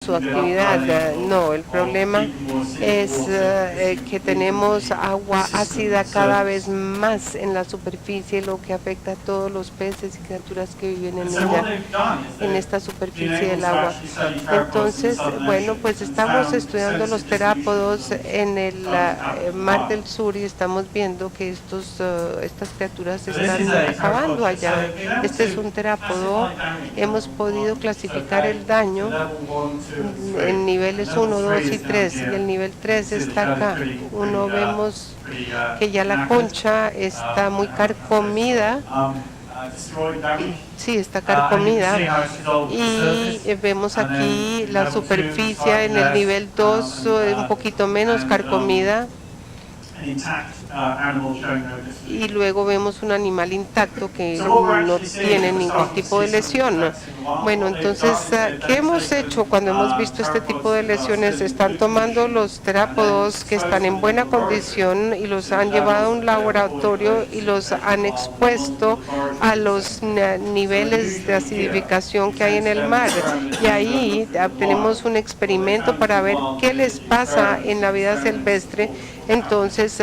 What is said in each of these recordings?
su actividad. No, el problema es que tenemos agua ácida cada vez más en la superficie, lo que afecta a todos los peces y criaturas que viven en ella, en esta superficie del agua. Entonces, bueno, pues estamos estudiando los terápodos en el Mar del Sur y estamos viendo que estas criaturas se están acabando allá. Este es un terápodo. Hemos podido clasificar el daño en niveles 1, 2 y 3, y el nivel 3 está acá. Vemos que ya la concha está muy carcomida. Sí, está carcomida, y vemos aquí la superficie en el nivel 2 un poquito menos carcomida, y luego vemos un animal intacto que no tiene ningún tipo de lesión. Bueno, entonces, ¿qué hemos hecho cuando hemos visto este tipo de lesiones? Están tomando los terápodos que están en buena condición y los han llevado a un laboratorio y los han expuesto a los niveles de acidificación que hay en el mar. Y ahí tenemos un experimento para ver qué les pasa en la vida silvestre. Entonces,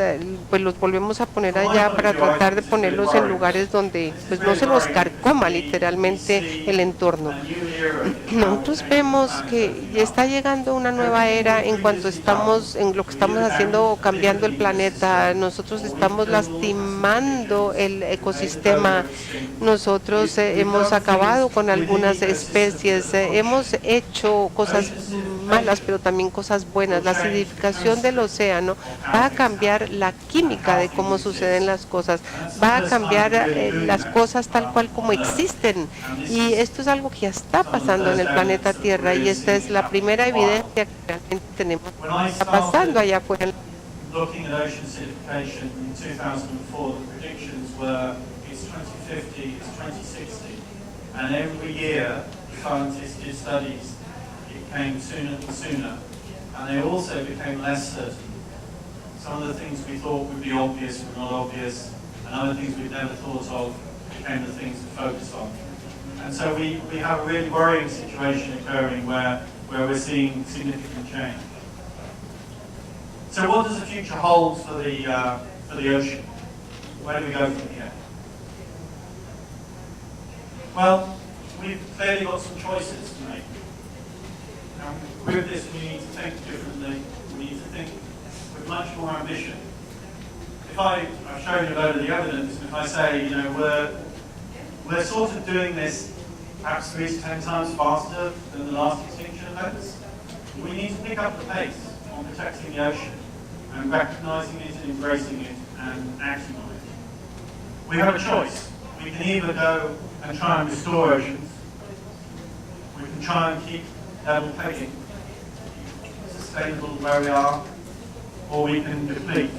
pues los volvemos a poner allá para tratar de ponerlos en lugares donde pues no se los carcoma literalmente el entorno. Nosotros vemos que ya está llegando una nueva era en cuanto estamos en lo que estamos haciendo, cambiando el planeta. Nosotros estamos lastimando el ecosistema. Nosotros hemos acabado con algunas especies. Hemos hecho cosas malas, pero también cosas buenas. La acidificación del océano va a cambiar la química de cómo suceden las cosas, va a cambiar las cosas tal cual como existen, y esto es algo que ya está pasando en el planeta Tierra, y esta es la primera evidencia que realmente tenemos que está pasando allá afuera. Looking at ocean acidification in 2004, the predictions were it's 2050, it's 2060, and every year scientists did studies. It came sooner and sooner, and they also became less certain. Some of the things we thought would be obvious were not obvious, and other things we'd never thought of became the things to focus on. And so we have a really worrying situation occurring where we're seeing significant change. So what does the future hold for the ocean? Where do we go from here? Well, we've clearly got some choices to make. Now, with this, we need to think differently. We need to think with much more ambition. I've shown you a load of the evidence, and if I say, you know, we're sort of doing this perhaps 3 to 10 times faster than the last extinction events, we need to pick up the pace on protecting the ocean and recognizing it and embracing it and acting on it. We have a choice. We can either go and try and restore oceans, we can try and keep level pegging, sustainable where we are, or we can deplete.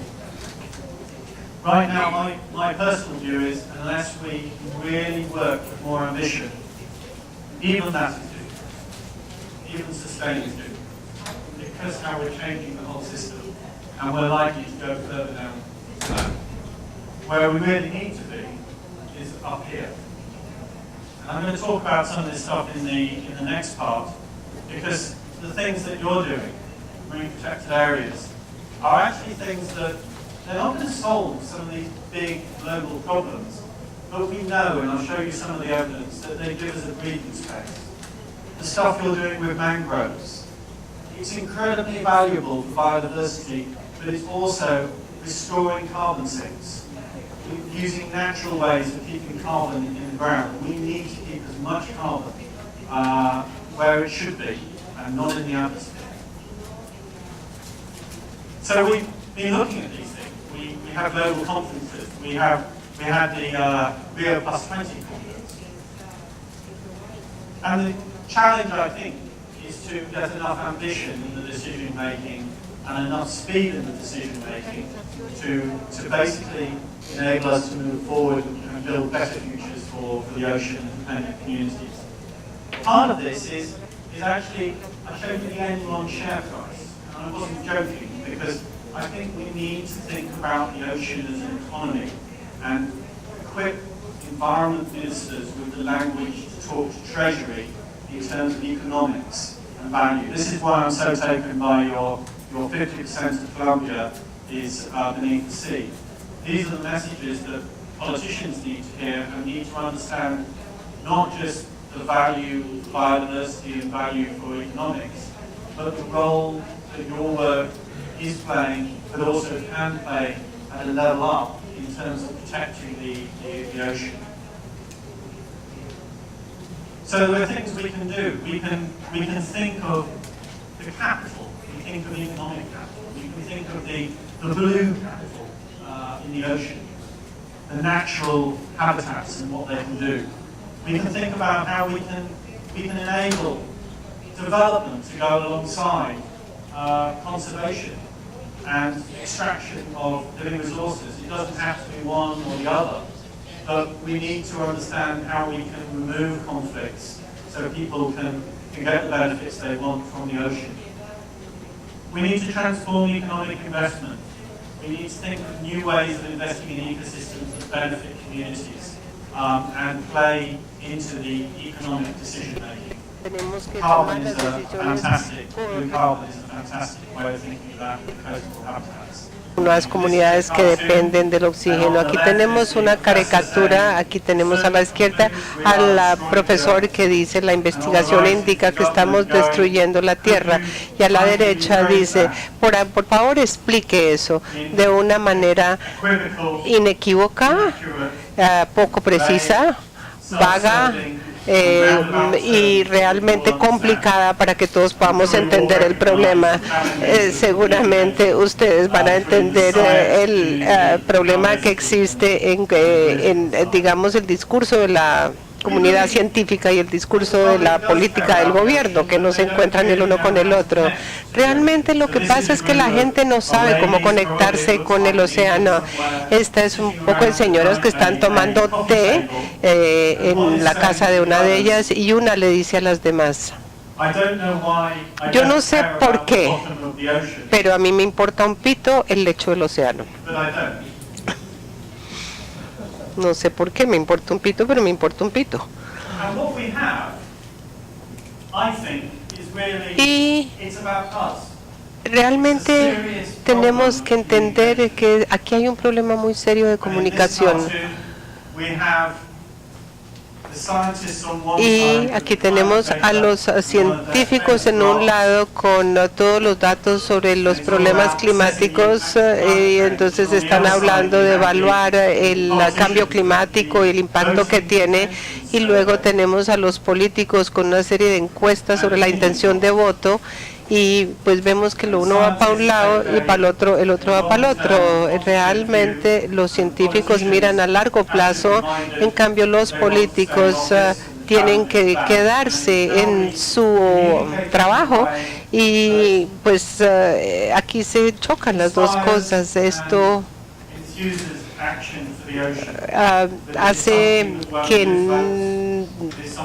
Right now, my personal view is, unless we really work with more ambition, even that is doomed, even sustain is doomed, because how we're changing the whole system, and we're likely to go further down the path. Where we really need to be is up here. And I'm going to talk about some of this stuff in the next part, because the things that you're doing, marine protected areas, are actually things that they're not going to solve some of these big global problems, but we know, and I'll show you some of the evidence, that they give us a breathing space. The stuff you're doing with mangroves, it's incredibly valuable for biodiversity, but it's also restoring carbon sinks, using natural ways of keeping carbon in the ground. We need to keep as much carbon where it should be, and not in the atmosphere. So we've been looking at these things. We have global conferences. We had the Rio Plus 20 conference. And the challenge, I think, is to get enough ambition in the decision making and enough speed in the decision making to basically enable us to move forward and build better futures for the ocean and dependent communities. Part of this is actually, I showed you the annual share price, and I wasn't joking, because I think we need to think about the ocean as an economy and equip environment ministers with the language to talk to Treasury in terms of economics and value. This is why I'm so taken by your 50% of Colombia is beneath the sea. These are the messages that politicians need to hear and need to understand, not just the value for biodiversity and value for economics, but the role that your work is playing, but also can play at a level up in terms of protecting the ocean. So there are things we can do. We can think of the capital, we think of economic capital, we can think of the blue capital in the ocean, the natural habitats and what they can do. We can think about how we can enable development to go alongside conservation and extraction of living resources. It doesn't have to be one or the other, but we need to understand how we can remove conflicts so people can get the benefits they want from the ocean. We need to transform economic investment. We need to think of new ways of investing in ecosystems that benefit communities and play into the economic decision making. Carbon is a fantastic, blue carbon is a fantastic way of thinking about coastal habitats. Unas comunidades que dependen del oxígeno. Aquí tenemos una caricatura, aquí tenemos a la izquierda al profesor que dice la investigación indica que estamos destruyendo la tierra, y a la derecha dice por favor explique eso de una manera inequívoca, poco precisa, vaga y realmente complicada para que todos podamos entender el problema. Seguramente ustedes van a entender el problema que existe en digamos, el discurso de la comunidad científica y el discurso de la política del gobierno, que no se encuentran el uno con el otro. Realmente lo que pasa es que la gente no sabe cómo conectarse con el océano. Esta es un poco de señoras que están tomando té en la casa de una de ellas, y una le dice a las demás: yo no sé por qué, pero a mí me importa un pito el lecho del océano. No sé por qué me importa un pito, pero me importa un pito. Y realmente tenemos que entender que aquí hay un problema muy serio de comunicación. Y aquí tenemos a los científicos en un lado con todos los datos sobre los problemas climáticos, y entonces están hablando de evaluar el cambio climático y el impacto que tiene, y luego tenemos a los políticos con una serie de encuestas sobre la intención de voto, y pues vemos que lo uno va para un lado y para el otro va para el otro. Realmente los científicos miran a largo plazo, en cambio los políticos tienen que quedarse en su trabajo, y pues aquí se chocan las dos cosas. Esto hace que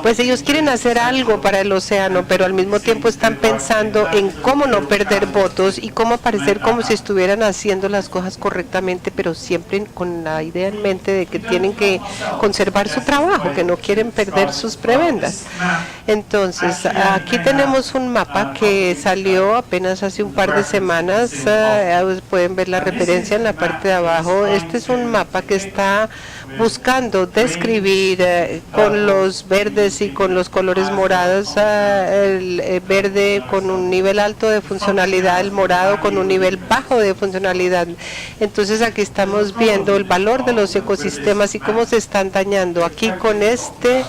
pues ellos quieren hacer algo para el océano, pero al mismo tiempo están pensando en cómo no perder votos y cómo parecer como si estuvieran haciendo las cosas correctamente, pero siempre con la idea en mente de que tienen que conservar su trabajo, que no quieren perder sus prebendas. Entonces, aquí tenemos un mapa que salió apenas hace un par de semanas. Pueden ver la referencia en la parte de abajo. Este es un mapa que está buscando describir con los verdes y con los colores morados, el verde con un nivel alto de funcionalidad, el morado con un nivel bajo de funcionalidad. Entonces aquí estamos viendo el valor de los ecosistemas y cómo se están dañando. Aquí con este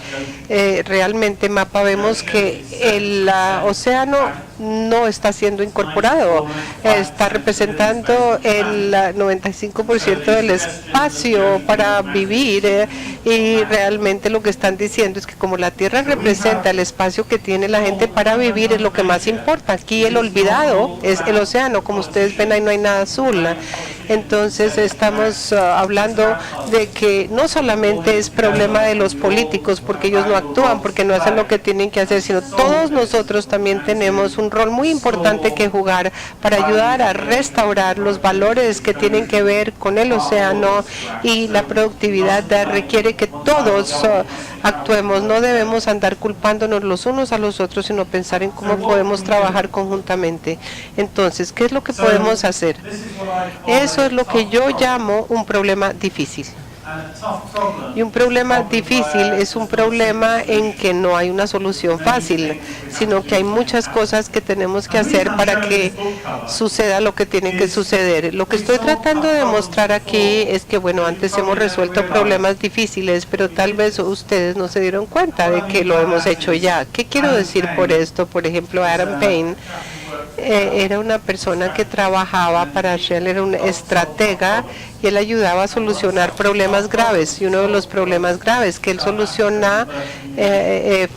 realmente mapa vemos que el océano no está siendo incorporado, está representando el 95% del espacio para vivir, y realmente lo que están diciendo es que como la tierra representa el espacio que tiene la gente para vivir, es lo que más importa. Aquí el olvidado es el océano, como ustedes ven ahí no hay nada azul. Entonces estamos hablando de que no solamente es problema de los políticos porque ellos no actúan, porque no hacen lo que tienen que hacer, sino todos nosotros también tenemos un rol muy importante que jugar para ayudar a restaurar los valores que tienen que ver con el océano, y la productividad requiere que todos actuemos. No debemos andar culpándonos los unos a los otros, sino pensar en cómo podemos trabajar conjuntamente. Entonces, ¿qué es lo que podemos hacer? Eso es lo que yo llamo un problema difícil. Y un problema difícil es un problema en que no hay una solución fácil, sino que hay muchas cosas que tenemos que hacer para que suceda lo que tiene que suceder. Lo que estoy tratando de mostrar aquí es que, bueno, antes hemos resuelto problemas difíciles, pero tal vez ustedes no se dieron cuenta de que lo hemos hecho ya. ¿Qué quiero decir por esto? Por ejemplo, Adam Payne era una persona que trabajaba para Shell, era un estratega y él ayudaba a solucionar problemas graves. Y uno de los problemas graves que él soluciona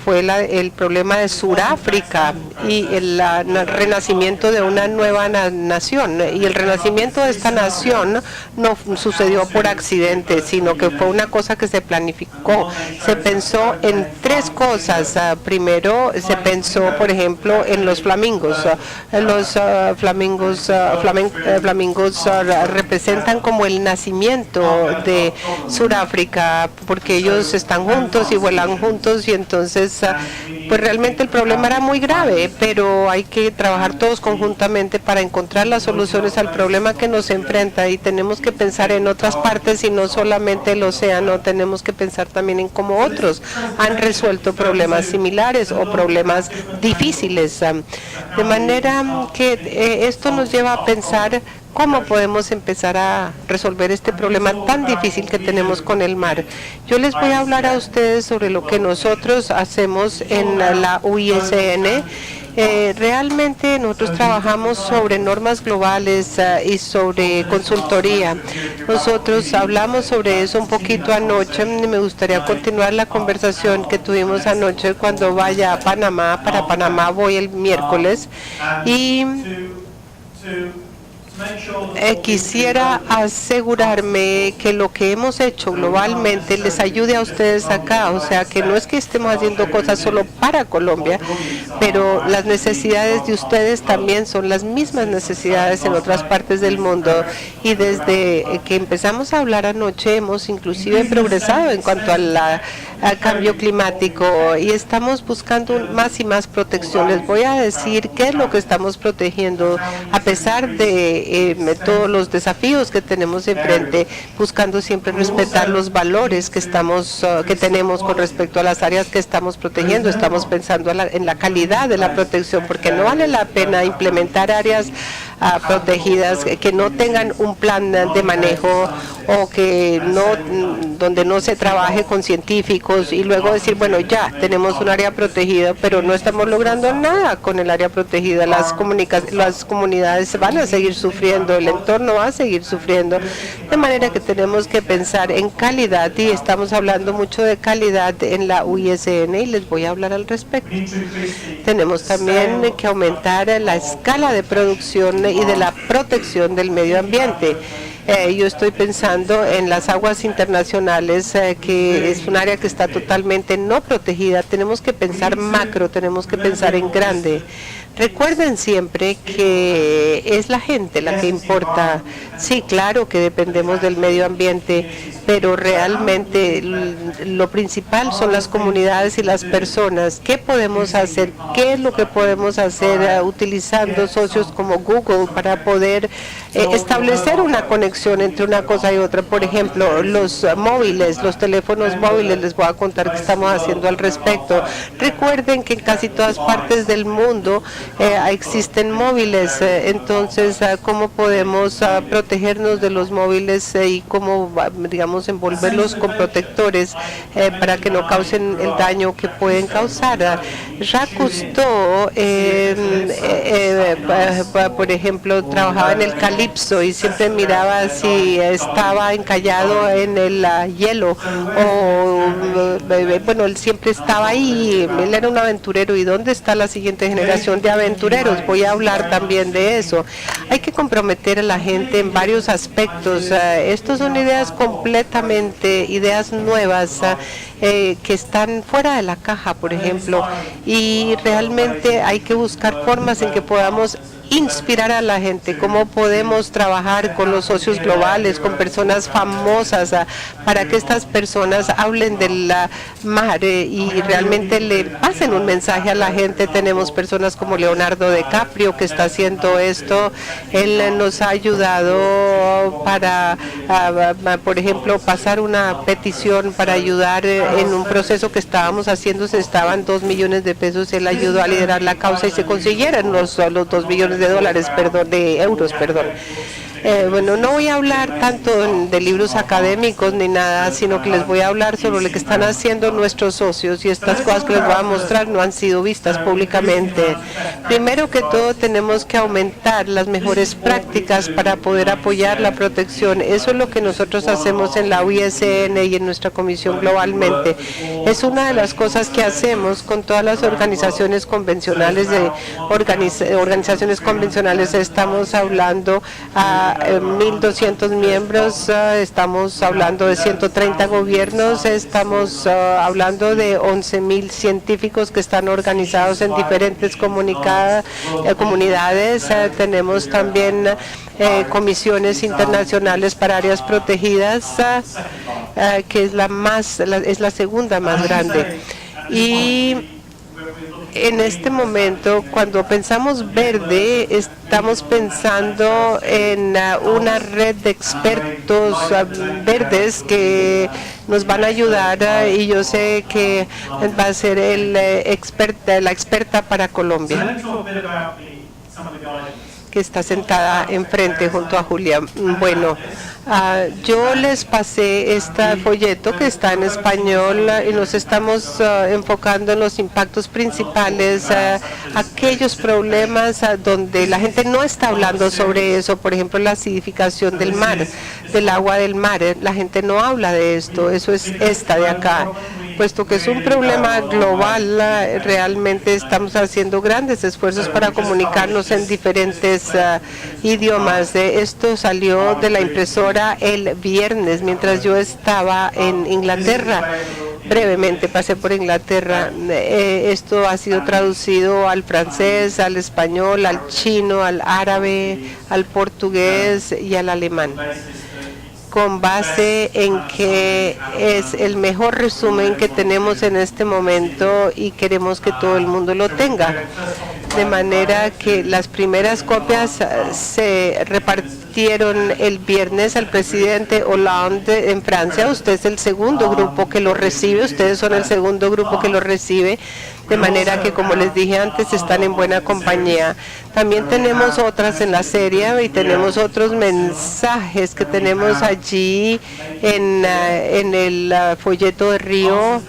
fue el problema de Sudáfrica y el renacimiento de una nueva nación. Y el renacimiento de esta nación no sucedió por accidente, sino que fue una cosa que se planificó. Se pensó en tres cosas. Primero, se pensó, por ejemplo, en los flamingos. Los flamingos representan como el nacimiento de Sudáfrica, porque ellos están juntos y vuelan juntos, y entonces pues realmente el problema era muy grave, pero hay que trabajar todos conjuntamente para encontrar las soluciones al problema que nos enfrenta, y tenemos que pensar en otras partes y no solamente el océano. Tenemos que pensar también en cómo otros han resuelto problemas similares o problemas difíciles, de manera que esto nos lleva a pensar cómo podemos empezar a resolver este problema tan difícil que tenemos con el mar. Yo les voy a hablar a ustedes sobre lo que nosotros hacemos en la UISN. Realmente nosotros trabajamos sobre normas globales y sobre consultoría. Nosotros hablamos sobre eso un poquito anoche. Me gustaría continuar la conversación que tuvimos anoche cuando vaya a Panamá. Para Panamá voy el miércoles y quisiera asegurarme que lo que hemos hecho globalmente les ayude a ustedes acá. O sea, que no es que estemos haciendo cosas solo para Colombia, pero las necesidades de ustedes también son las mismas necesidades en otras partes del mundo. Y desde que empezamos a hablar anoche hemos inclusive progresado en cuanto al cambio climático y estamos buscando más y más protección. Les voy a decir qué es lo que estamos protegiendo a pesar de todos los desafíos que tenemos enfrente, buscando siempre respetar los valores que tenemos con respecto a las áreas que estamos protegiendo. Estamos pensando en la calidad de la protección, porque no vale la pena implementar áreas protegidas que no tengan un plan de manejo o que donde no se trabaje con científicos y luego decir, bueno, ya tenemos un área protegida, pero no estamos logrando nada con el área protegida. Las comunidades van a seguir sufriendo, el entorno va a seguir sufriendo, de manera que tenemos que pensar en calidad, y estamos hablando mucho de calidad en la UISN y les voy a hablar al respecto. Tenemos también que aumentar la escala de producción y de la protección del medio ambiente. Yo estoy pensando en las aguas internacionales, que es un área que está totalmente no protegida. Tenemos que pensar macro, tenemos que pensar en grande. Recuerden siempre que es la gente la que importa. Sí, claro que dependemos del medio ambiente, pero realmente lo principal son las comunidades y las personas. ¿Qué podemos hacer? ¿Qué es lo que podemos hacer utilizando socios como Google para poder establecer una conexión entre una cosa y otra? Por ejemplo, los móviles, los teléfonos móviles, les voy a contar qué estamos haciendo al respecto. Recuerden que en casi todas partes del mundo existen móviles, entonces ¿cómo podemos protegernos de los móviles y cómo, digamos, envolverlos con protectores para que no causen el daño que pueden causar? Jacques Cousteau, por ejemplo, trabajaba en el Calipso y siempre miraba si estaba encallado en el hielo o, bueno, él siempre estaba ahí. Él era un aventurero. ¿Y dónde está la siguiente generación de aventureros? Voy a hablar también de eso. Hay que comprometer a la gente en varios aspectos. Estas son ideas completamente completamente ideas nuevas que están fuera de la caja, por ejemplo, y realmente hay que buscar formas en que podamos inspirar a la gente, cómo podemos trabajar con los socios globales, con personas famosas, para que estas personas hablen del mar y realmente le pasen un mensaje a la gente. Tenemos personas como Leonardo DiCaprio que está haciendo esto. Él nos ha ayudado para, por ejemplo, pasar una petición para ayudar en un proceso que estábamos haciendo. Se estaban 2 millones de pesos. Él ayudó a liderar la causa y se consiguieron los 2 millones de dólares, perdón, de euros, perdón. Bueno, no voy a hablar tanto de libros académicos ni nada, sino que les voy a hablar sobre lo que están haciendo nuestros socios, y estas cosas que les voy a mostrar no han sido vistas públicamente. Primero que todo, tenemos que aumentar las mejores prácticas para poder apoyar la protección. Eso es lo que nosotros hacemos en la UISN y en nuestra comisión globalmente. Es una de las cosas que hacemos con todas las organizaciones convencionales. Organizaciones convencionales, estamos hablando a 1.200 miembros, estamos hablando de 130 gobiernos, estamos hablando de 11.000 científicos que están organizados en diferentes comunidades. Tenemos también comisiones internacionales para áreas protegidas, que es la segunda más grande. Y en este momento, cuando pensamos verde, estamos pensando en una red de expertos verdes que nos van a ayudar, y yo sé que va a ser la experta para Colombia, que está sentada enfrente junto a Julia. Bueno, yo les pasé este folleto que está en español, y nos estamos enfocando en los impactos principales, aquellos problemas donde la gente no está hablando sobre eso. Por ejemplo, la acidificación del mar, del agua del mar. La gente no habla de esto. Eso es esta de acá. Puesto que es un problema global, realmente estamos haciendo grandes esfuerzos para comunicarnos en diferentes idiomas. Esto salió de la impresora el viernes, mientras yo estaba en Inglaterra. Brevemente pasé por Inglaterra. Esto ha sido traducido al francés, al español, al chino, al árabe, al portugués y al alemán, con base en que es el mejor resumen que tenemos en este momento y queremos que todo el mundo lo tenga. De manera que las primeras copias se repartieron el viernes al presidente Hollande en Francia. Usted es el segundo grupo que lo recibe, ustedes son el segundo grupo que lo recibe. De manera que, como les dije antes, están en buena compañía. También tenemos otras en la serie y tenemos otros mensajes que tenemos allí en el folleto de Río,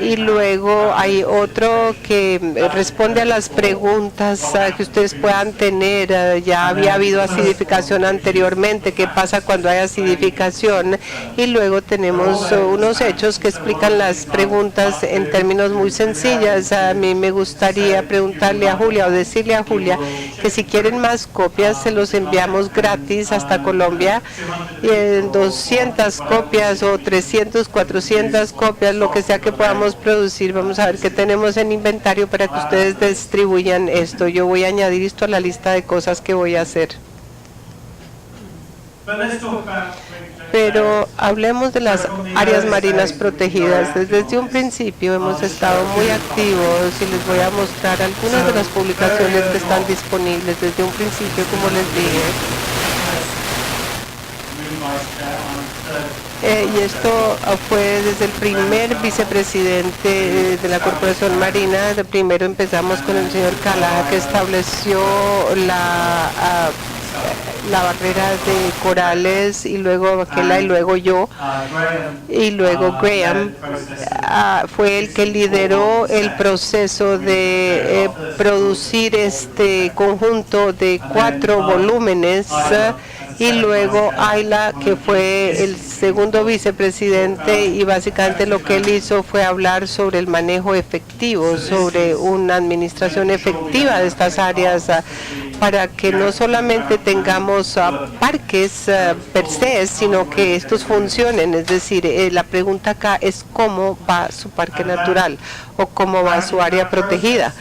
y luego hay otro que responde a las preguntas que ustedes puedan tener. Ya había habido acidificación anteriormente. ¿Qué pasa cuando hay acidificación? Y luego tenemos unos hechos que explican las preguntas en términos muy sencillos. A mí me gustaría preguntarle a Julia o decirle a Julia que si quieren más copias se los enviamos gratis hasta Colombia, y en 200 copias o 300, 400 copias, lo que sea que podamos producir. Vamos a ver qué tenemos en inventario para que ustedes distribuyan esto. Yo voy a añadir esto a la lista de cosas que voy a hacer. Pero hablemos de las áreas marinas protegidas. Desde un principio hemos estado muy activos, y les voy a mostrar algunas de las publicaciones que están disponibles desde un principio, como les dije. Y esto fue desde el primer vicepresidente de la Corporación Marina. Primero empezamos con el señor Cala, que estableció la barrera de corales, y luego Aquela, y luego yo, y luego Graham fue el que lideró el proceso de producir este conjunto de 4 volúmenes, y luego Ayla, que fue el segundo vicepresidente, y básicamente lo que él hizo fue hablar sobre el manejo efectivo, sobre una administración efectiva de estas áreas para que no solamente tengamos parques per se, sino que estos funcionen. Es decir, la pregunta acá es cómo va su parque natural o cómo va su área protegida.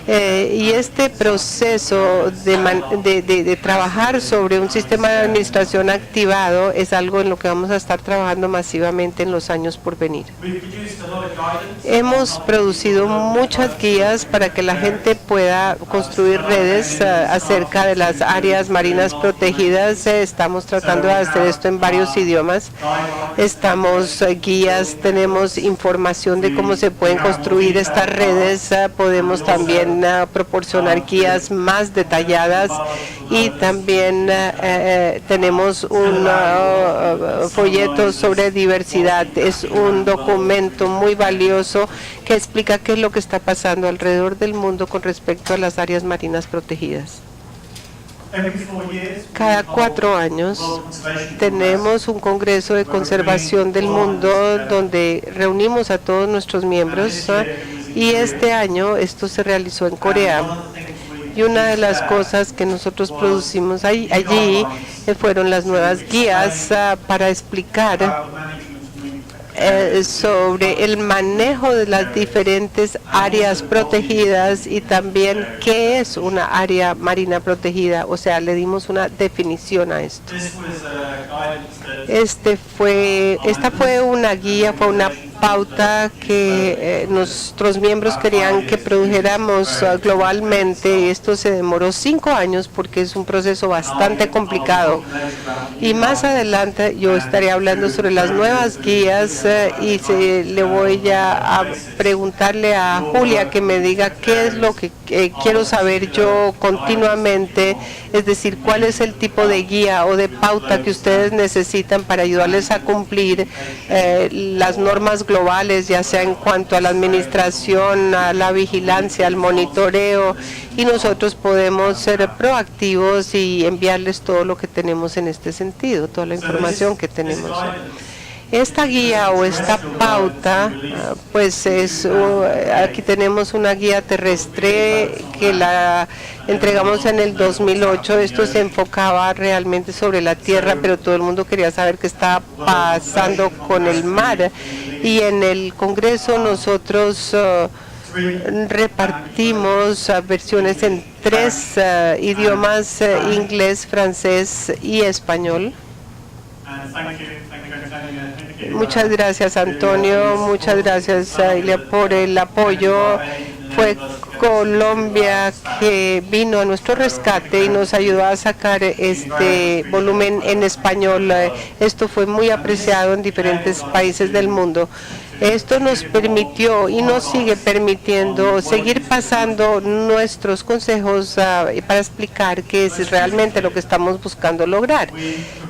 Y este proceso de trabajar sobre un sistema de administración activado es algo en lo que vamos a estar trabajando masivamente en los años por venir. Hemos producido muchas guías para que la gente pueda construir redes acerca de las áreas marinas protegidas. Estamos tratando de hacer esto en varios idiomas. Estamos guías, tenemos información de cómo se pueden construir estas redes. Podemos también proporcionar guías más detalladas y también tenemos un folleto sobre diversidad. Es un documento muy valioso que explica qué es lo que está pasando alrededor del mundo con respecto a las áreas marinas protegidas. Cada 4 años tenemos un Congreso de Conservación del Mundo donde reunimos a todos nuestros miembros y este año esto se realizó en Corea. Y una de las cosas que nosotros producimos allí fueron las nuevas guías para explicar sobre el manejo de las diferentes áreas protegidas y también qué es una área marina protegida. O sea, le dimos una definición a esto. Esta fue una guía, fue una pauta que nuestros miembros querían que produjéramos globalmente. Esto se demoró 5 años porque es un proceso bastante complicado. Y más adelante yo estaré hablando sobre las nuevas guías y le voy a preguntarle a Julia que me diga qué es lo que quiero saber yo continuamente, es decir, cuál es el tipo de guía o de pauta que ustedes necesitan para ayudarles a cumplir las normas globales, ya sea en cuanto a la administración, a la vigilancia, al monitoreo, y nosotros podemos ser proactivos y enviarles todo lo que tenemos en este sentido, toda la información que tenemos. Esta guía o esta pauta, pues aquí tenemos una guía terrestre que la entregamos en el 2008. Esto se enfocaba realmente sobre la tierra, pero todo el mundo quería saber qué estaba pasando con el mar. Y en el Congreso nosotros repartimos versiones en 3 idiomas, inglés, francés y español. Muchas gracias, Antonio. Muchas gracias, Ilia, por el apoyo. Fue Colombia que vino a nuestro rescate y nos ayudó a sacar este volumen en español. Esto fue muy apreciado en diferentes países del mundo. Esto nos permitió y nos sigue permitiendo seguir pasando nuestros consejos para explicar qué es realmente lo que estamos buscando lograr.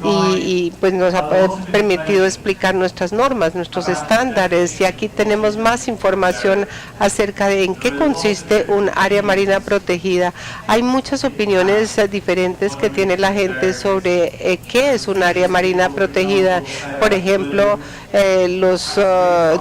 Y pues nos ha permitido explicar nuestras normas, nuestros estándares. Y aquí tenemos más información acerca de en qué consiste un área marina protegida. Hay muchas opiniones diferentes que tiene la gente sobre qué es un área marina protegida. Por ejemplo, los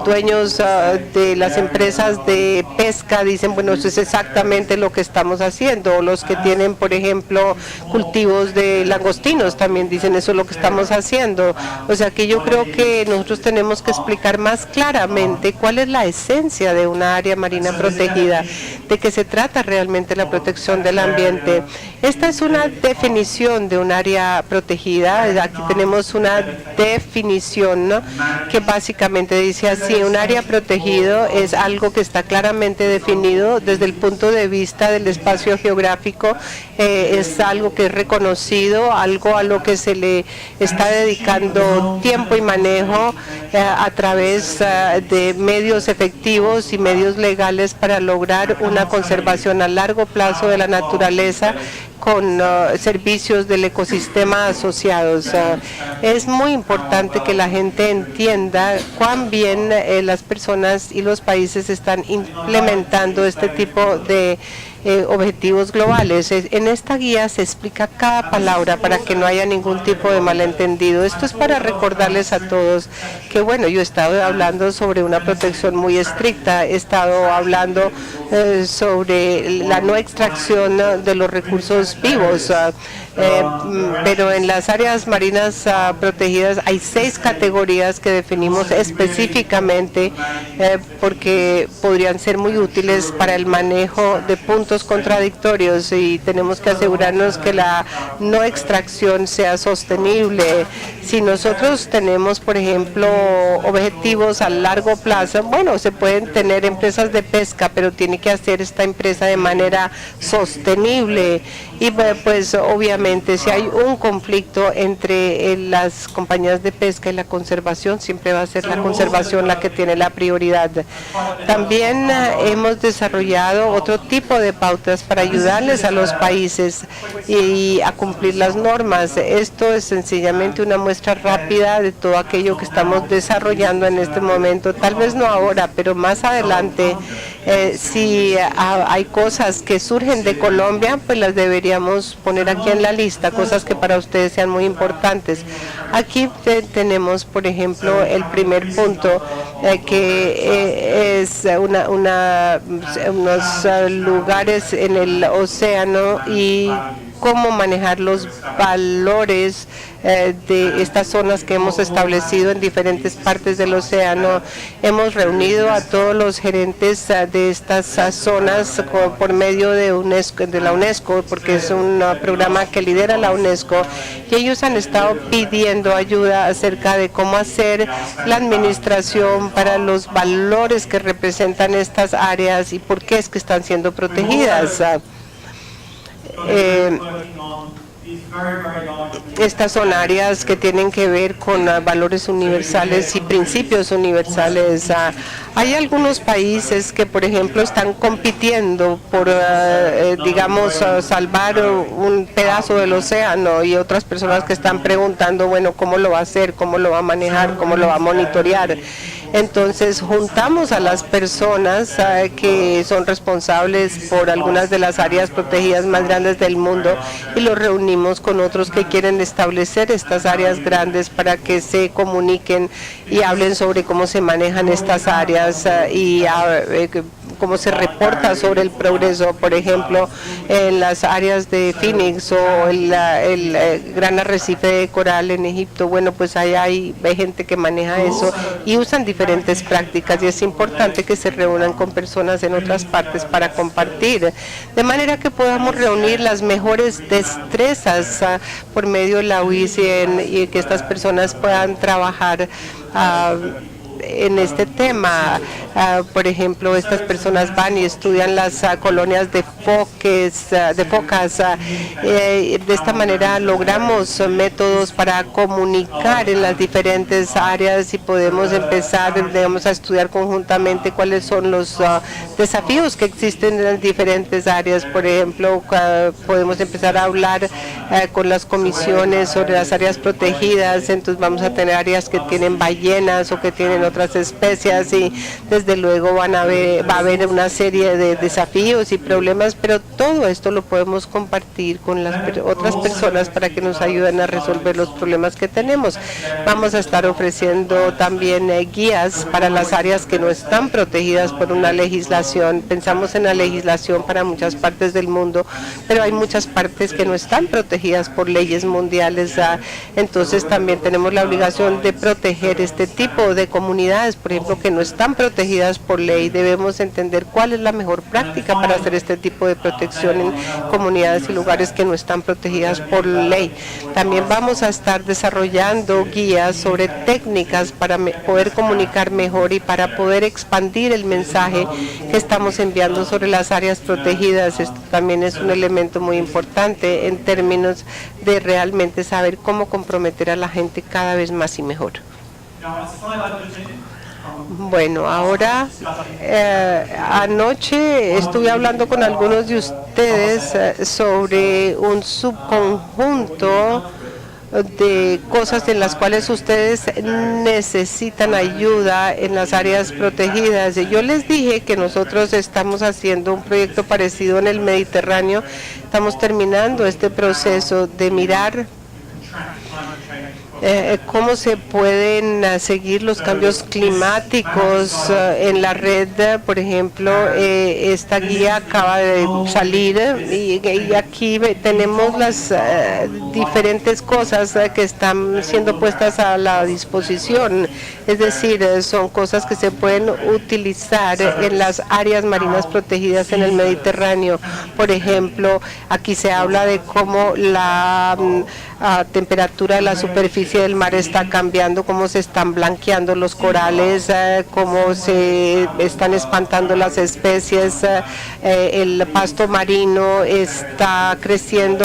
dueños de las empresas de pesca dicen, bueno, eso es exactamente lo que estamos haciendo. O los que tienen, por ejemplo, cultivos de langostinos también dicen, eso es lo que estamos haciendo. O sea que yo creo que nosotros tenemos que explicar más claramente cuál es la esencia de una área marina protegida, de qué se trata realmente la protección del ambiente. Esta es una definición de un área protegida. Aquí tenemos una definición, ¿no?, que básicamente dice así: un área protegido es algo que está claramente definido desde el punto de vista del espacio geográfico, es algo que es reconocido, algo a lo que se le está dedicando tiempo y manejo a través de medios efectivos y medios legales para lograr una conservación a largo plazo de la naturaleza con servicios del ecosistema asociados. Es muy importante que la gente entienda cuán bien las personas y los países están implementando este tipo de objetivos globales. En esta guía se explica cada palabra para que no haya ningún tipo de malentendido. Esto es para recordarles a todos que, bueno, yo he estado hablando sobre una protección muy estricta, he estado hablando sobre la no extracción de los recursos organismos vivos. Pero en las áreas marinas protegidas hay 6 categorías que definimos específicamente porque podrían ser muy útiles para el manejo de puntos contradictorios, y tenemos que asegurarnos que la no extracción sea sostenible. Si nosotros tenemos, por ejemplo, objetivos a largo plazo, bueno, se pueden tener empresas de pesca, pero tiene que hacer esta empresa de manera sostenible. Y pues obviamente si hay un conflicto entre las compañías de pesca y la conservación, siempre va a ser la conservación la que tiene la prioridad. También hemos desarrollado otro tipo de pautas para ayudarles a los países y a cumplir las normas. Esto es sencillamente una muestra rápida de todo aquello que estamos desarrollando en este momento. Tal vez no ahora, pero más adelante, si hay cosas que surgen de Colombia, pues las deberíamos poner aquí en la lista, cosas que para ustedes sean muy importantes. Aquí tenemos, por ejemplo, el primer punto, que es unos lugares en el océano y cómo manejar los valores de estas zonas que hemos establecido en diferentes partes del océano. Hemos reunido a todos los gerentes de estas zonas por medio de la UNESCO, porque es un programa que lidera la UNESCO, y ellos han estado pidiendo ayuda acerca de cómo hacer la administración para los valores que representan estas áreas y por qué es que están siendo protegidas. Estas son áreas que tienen que ver con valores universales y principios universales. Hay algunos países que, por ejemplo, están compitiendo por, digamos, salvar un pedazo del océano, y otras personas que están preguntando, bueno, ¿cómo lo va a hacer? ¿Cómo lo va a manejar? ¿Cómo lo va a monitorear? Entonces juntamos a las personas que son responsables por algunas de las áreas protegidas más grandes del mundo y los reunimos con otros que quieren establecer estas áreas grandes para que se comuniquen y hablen sobre cómo se manejan estas áreas y cómo se reporta sobre el progreso. Por ejemplo, en las áreas de Phoenix o el gran arrecife de coral en Egipto, bueno, pues hay gente que maneja eso y usan diferentes prácticas, y es importante que se reúnan con personas en otras partes para compartir, de manera que podamos reunir las mejores destrezas por medio de la UICN y que estas personas puedan trabajar en este tema. Por ejemplo, estas personas van y estudian las colonias de focas. De esta manera logramos métodos para comunicar en las diferentes áreas y podemos empezar, digamos, a estudiar conjuntamente cuáles son los desafíos que existen en las diferentes áreas. Por ejemplo, podemos empezar a hablar con las comisiones sobre las áreas protegidas. Entonces vamos a tener áreas que tienen ballenas o que tienen otras especies, y desde luego va a haber una serie de desafíos y problemas, pero todo esto lo podemos compartir con las otras personas para que nos ayuden a resolver los problemas que tenemos. Vamos a estar ofreciendo también guías para las áreas que no están protegidas por una legislación. Pensamos en la legislación para muchas partes del mundo, pero hay muchas partes que no están protegidas por leyes mundiales. Entonces también tenemos la obligación de proteger este tipo de comunidades, por ejemplo, que no están protegidas por ley. Debemos entender cuál es la mejor práctica para hacer este tipo de protección en comunidades y lugares que no están protegidas por ley. También vamos a estar desarrollando guías sobre técnicas para poder comunicar mejor y para poder expandir el mensaje que estamos enviando sobre las áreas protegidas. Esto también es un elemento muy importante en términos de realmente saber cómo comprometer a la gente cada vez más y mejor. Bueno, ahora anoche estuve hablando con algunos de ustedes sobre un subconjunto de cosas en las cuales ustedes necesitan ayuda en las áreas protegidas. Y yo les dije que nosotros estamos haciendo un proyecto parecido en el Mediterráneo. Estamos terminando este proceso de mirar cómo se pueden seguir los cambios climáticos en la red. Por ejemplo, esta guía acaba de salir y aquí tenemos las diferentes cosas que están siendo puestas a la disposición. Es decir, son cosas que se pueden utilizar en las áreas marinas protegidas en el Mediterráneo. Por ejemplo, aquí se habla de cómo la temperatura de la superficie del mar está cambiando, cómo se están blanqueando los corales, cómo se están espantando las especies, el pasto marino está creciendo